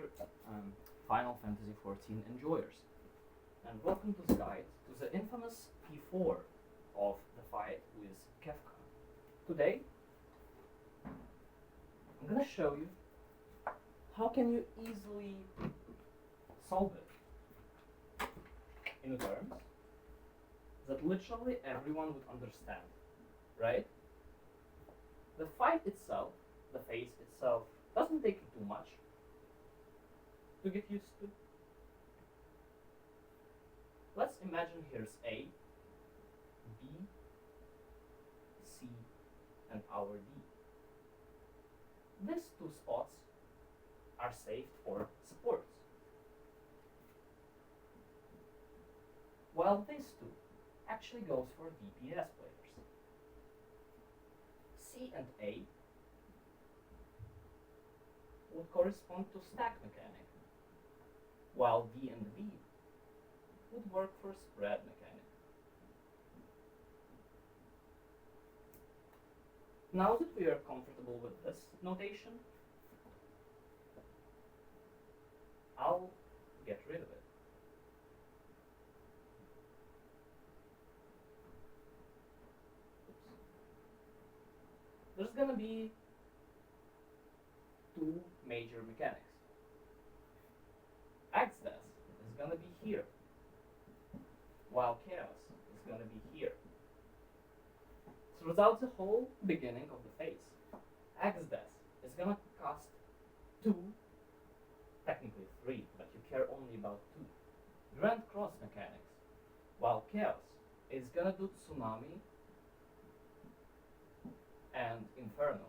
dear Final Fantasy XIV enjoyers, and welcome to the guide to the infamous P4 of the fight with Kefka. Today, I'm gonna show you how can you easily solve it in terms that literally everyone would understand, right? The fight itself, the phase itself, doesn't take you too much to get used to. Let's imagine here's A, B, C, and our D. These two spots are saved for supports, while these two actually goes for DPS players. C and A would correspond to stack mechanic, while D and B would work for spread mechanic. Now that we are comfortable with this notation, I'll get rid of it. Oops. There's gonna be two major mechanics. Access is gonna be here, while chaos is gonna be here. Throughout the whole beginning of the phase, Access is gonna cost 2, technically 3, but you care only about 2, Grand Cross mechanics, while chaos is gonna do Tsunami and Inferno.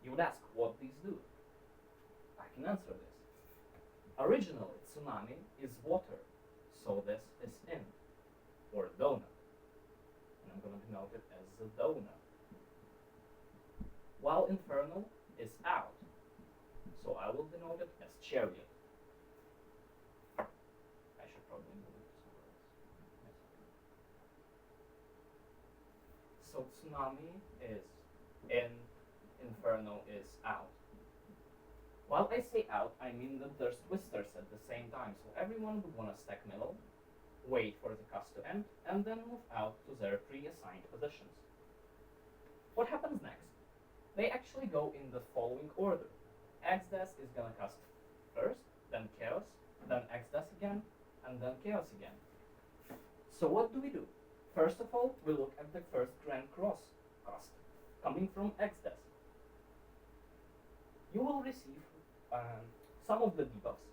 You would ask what these do. I can answer this. Originally, Tsunami is water, so this is in, or donut. And I'm going to denote it as a donut. While Inferno is out, so I will denote it as chariot. I should probably move it somewhere else. So Tsunami is in, Inferno is out. While I say out, I mean that there's twisters at the same time, so everyone would want to stack middle, wait for the cast to end, and then move out to their pre-assigned positions. What happens next? They actually go in the following order. X-Dash is gonna cast first, then Chaos, then X-Dash again, and then Chaos again. So what do? First of all, we look at the first Grand Cross cost, coming from X-Dash. You will receive some of the debuffs.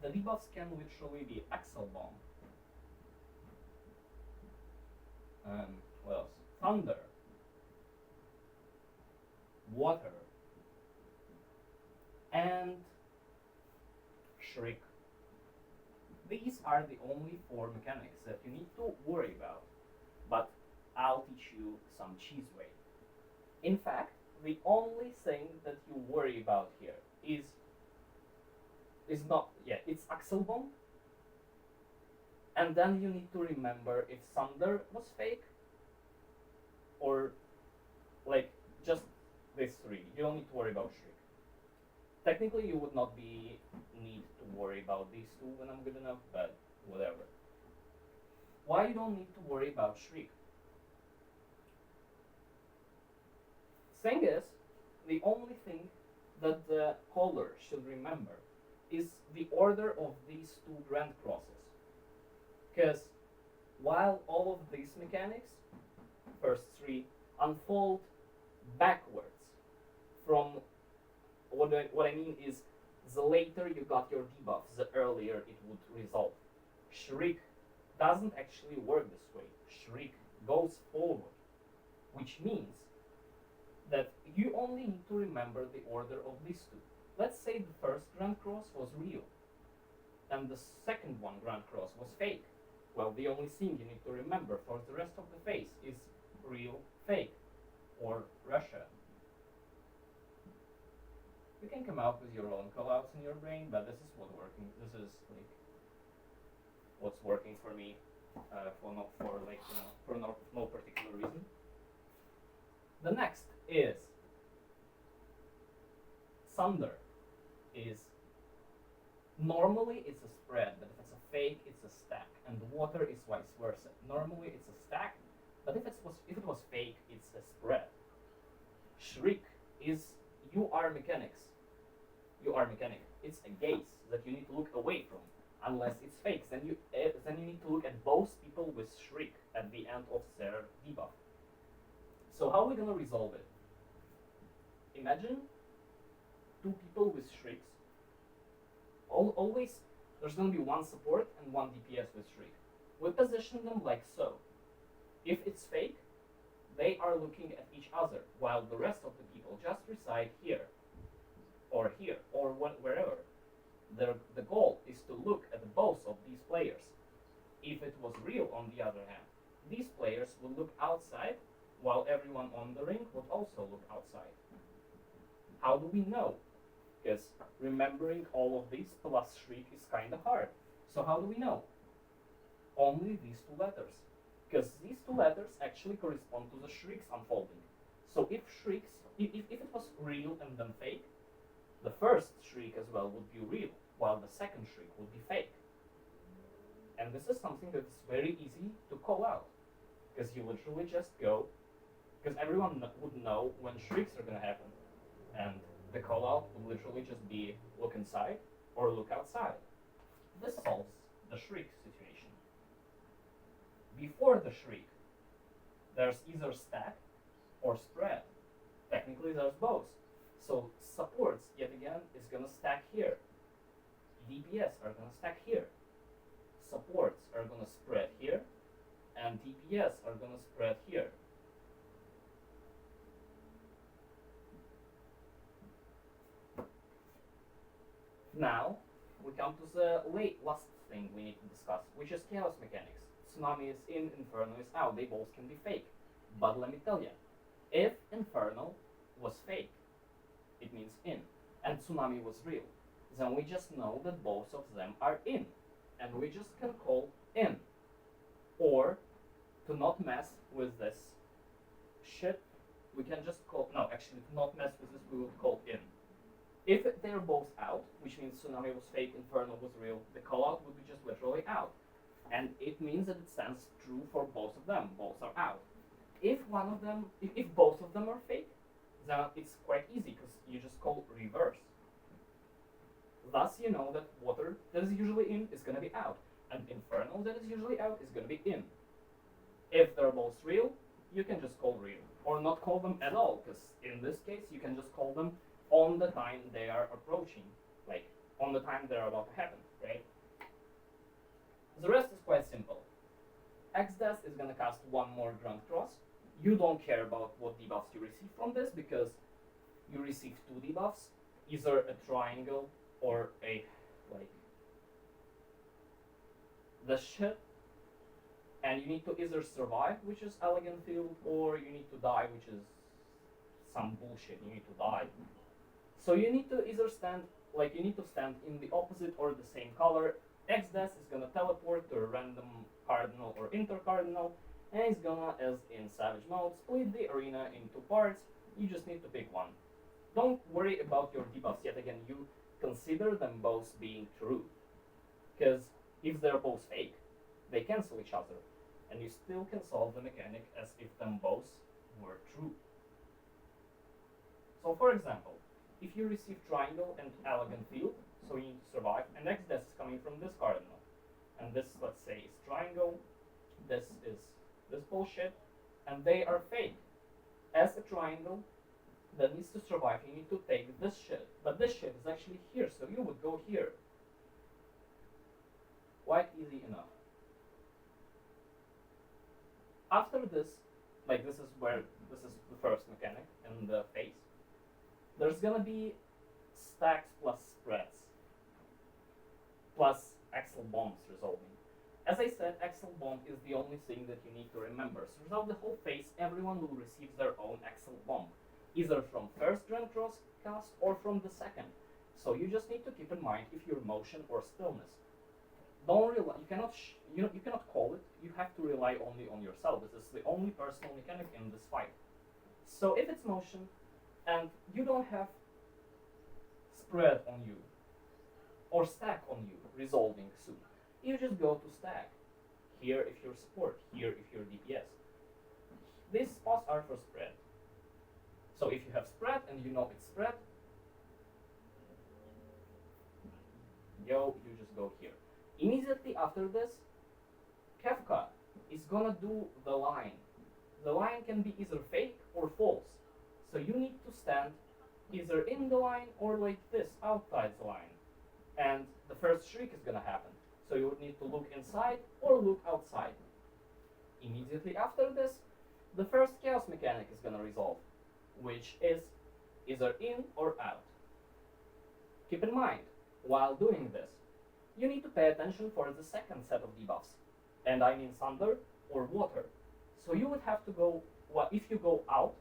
The debuffs can literally be Axel Bomb, what else? Thunder, Water, and Shriek. These are the only 4 mechanics that you need to worry about, but I'll teach you some cheese way. In fact, the only thing that you worry about here is not, it's Axel Bomb, and then you need to remember if Thunder was fake, or like just these 3. You don't need to worry about Shriek. Technically, you would not need to worry about these 2 when I'm good enough, but whatever. Why you don't need to worry about Shriek? Thing is, the only thing that the caller should remember is the order of these 2 Grand Crosses. Because while all of these mechanics, first 3, unfold backwards from what I mean is the later you got your debuffs, the earlier it would resolve. Shriek doesn't actually work this way. Shriek goes forward, which means that you only need to remember the order of these 2. Let's say the first Grand Cross was real, and the second one, Grand Cross, was fake. Well, the only thing you need to remember for the rest of the phase is real, fake, or Russia. You can come up with your own callouts in your brain, but this is what's working. This is like what's working for me, for no particular reason. The next is thunder is normally it's a spread, but if it's a fake, it's a stack, and water is vice versa. Normally it's a stack, but if it was fake, it's a spread. Shriek is you are mechanics. You are mechanic. It's a gaze that you need to look away from, unless it's fake. Then you need to look at both people with shriek at the end of their debuff. So how are we gonna resolve it? Imagine two people with shrieks. Always there's gonna be one support and one DPS with shriek. We position them like so. If it's fake, they are looking at each other, while the rest of the people just reside here, or wherever. The goal is to look at both of these players. If it was real, on the other hand, these players will look outside, while everyone on the ring would also look outside. How do we know? Because remembering all of these plus shriek is kind of hard. So how do we know? Only these two letters. Because these two letters actually correspond to the shrieks unfolding. So if it was real and then fake, the first shriek as well would be real, while the second shriek would be fake. And this is something that is very easy to call out, because you literally just go, because everyone would know when shrieks are going to happen, and the call out would literally just be look inside or look outside. This solves the shriek situation. Before the shriek, there's either stack or spread. Technically there's both. So supports, yet again, is gonna stack here. DPS are gonna stack here. Supports are gonna spread here, and DPS are gonna spread here. Now, we come to the last thing we need to discuss, which is chaos mechanics. Tsunami is in, Inferno is out. They both can be fake. But let me tell you, if Inferno was fake, it means in, and Tsunami was real, then we just know that both of them are in, and we just can call in. Or, to not mess with this shit, we can just call, no, actually, to not mess with this, we would call in. If they're both out, which means Tsunami was fake, Inferno was real, the callout would be just literally out. And it means that it stands true for both of them. Both are out. If both of them are fake, then it's quite easy because you just call reverse. Thus, you know that water that is usually in is going to be out, and Inferno that is usually out is going to be in. If they're both real, you can just call real, or not call them at all, because in this case, you can just call them on the time they are approaching, like on the time they're about to happen, right? The rest is quite simple. Xdeath is going to cast one more Grand Cross. You don't care about what debuffs you receive from this, because you receive two debuffs, either a triangle or a, like, the shit, and you need to either survive, which is Elegant Field, or you need to die, which is some bullshit, you need to die. So you need to either stand, like, you need to stand in the opposite or the same color. Xdeath is gonna teleport to a random cardinal or intercardinal, and it's gonna, as in Savage mode, split the arena into parts. You just need to pick one. Don't worry about your debuffs yet again, you consider them both being true. Because if they're both fake, they cancel each other, and you still can solve the mechanic as if them both were true. So for example, if you receive Triangle and Elegant Field, so you need to survive, and Xdeath is coming from this cardinal, and this, let's say, is Triangle, this is this bullshit, and they are fake. As a triangle that needs to survive, you need to take this shit, but this shit is actually here, so you would go here. Quite easy enough. After this, like this is the first mechanic in the phase, there's gonna be stacks plus spreads, plus Axel bombs resolving. As I said, Axel bomb is the only thing that you need to remember. So throughout the whole phase, everyone will receive their own Axel bomb, either from first Grand Cross cast or from the second. So you just need to keep in mind if you're motion or stillness. Don't rely. You cannot call it. You have to rely only on yourself. This is the only personal mechanic in this fight. So if it's motion, and you don't have spread on you or stack on you, resolving soon. You just go to stack. Here if you're support, here if you're DPS. These spots are for spread. So if you have spread and you know it's spread, you just go here. Immediately after this, Kefka is gonna do the line. The line can be either fake or false. So you need to stand either in the line or like this, outside the line. And the first shriek is gonna happen. So you would need to look inside or look outside. Immediately after this, the first chaos mechanic is gonna resolve, which is either in or out. Keep in mind, while doing this, you need to pay attention for the second set of debuffs, and I mean thunder or water. So you would have to go, well, if you go out,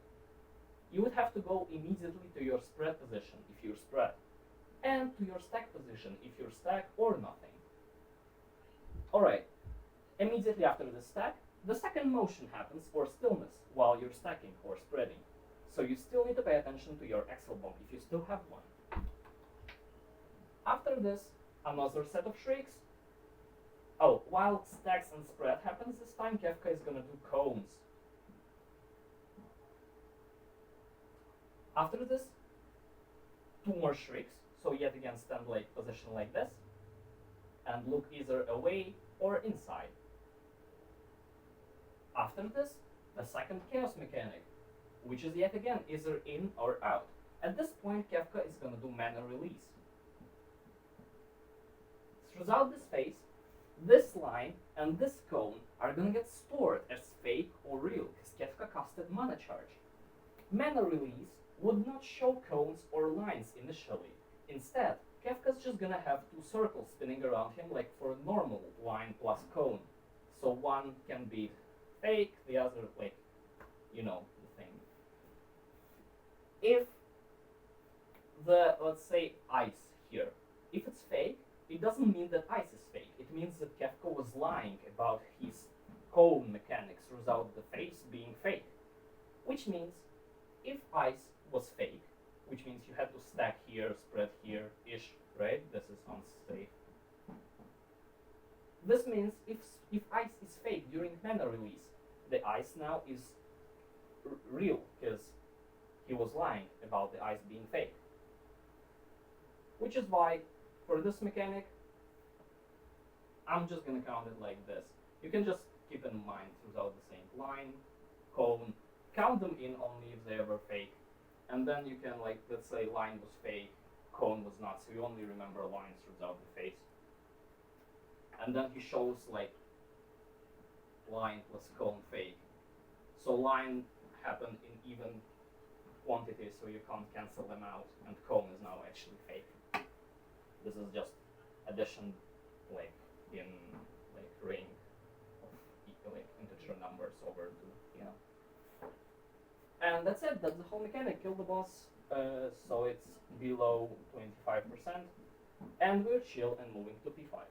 you would have to go immediately to your spread position if you're spread, and to your stack position if you're stack or nothing. Alright, immediately after the stack, the second motion happens for stillness while you're stacking or spreading. So you still need to pay attention to your Excel bomb if you still have one. After this, another set of shrieks. Oh, while stacks and spread happens this time, Kefka is gonna do cones. After this, two more shrieks. So yet again stand like position like this and look either away or inside. After this, the second chaos mechanic, which is yet again either in or out. At this point, Kefka is gonna do mana release. Throughout this phase, this line and this cone are gonna get stored as fake or real, because Kefka casted mana charge. Mana release would not show cones or lines initially. Instead, Kefka's just gonna have two circles spinning around him like for a normal line plus cone. So one can be fake, the other like, you know, the thing. If the, let's say, ice here, if it's fake, it doesn't mean that ice is fake. It means that Kefka was lying about his cone mechanics throughout the phase being fake. Which means, if ice was fake, which means you had to stack here, spread here-ish, right? This is unsafe. This means if ice is fake during mana release, the ice now is real, because he was lying about the ice being fake. Which is why, for this mechanic, I'm just gonna count it like this. You can just keep in mind throughout the same line, cone, count them in only if they were fake. And then you can, like, let's say line was fake, cone was not, so you only remember lines throughout the phase. And then he shows, like, line plus cone fake. So line happened in even quantity, so you can't cancel them out, and cone is now actually fake. This is just addition, like, in, like, ring of, like, integer numbers over to, you know. And that's it, that's the whole mechanic. Kill the boss, so it's below 25%, and we're chill and moving to P5.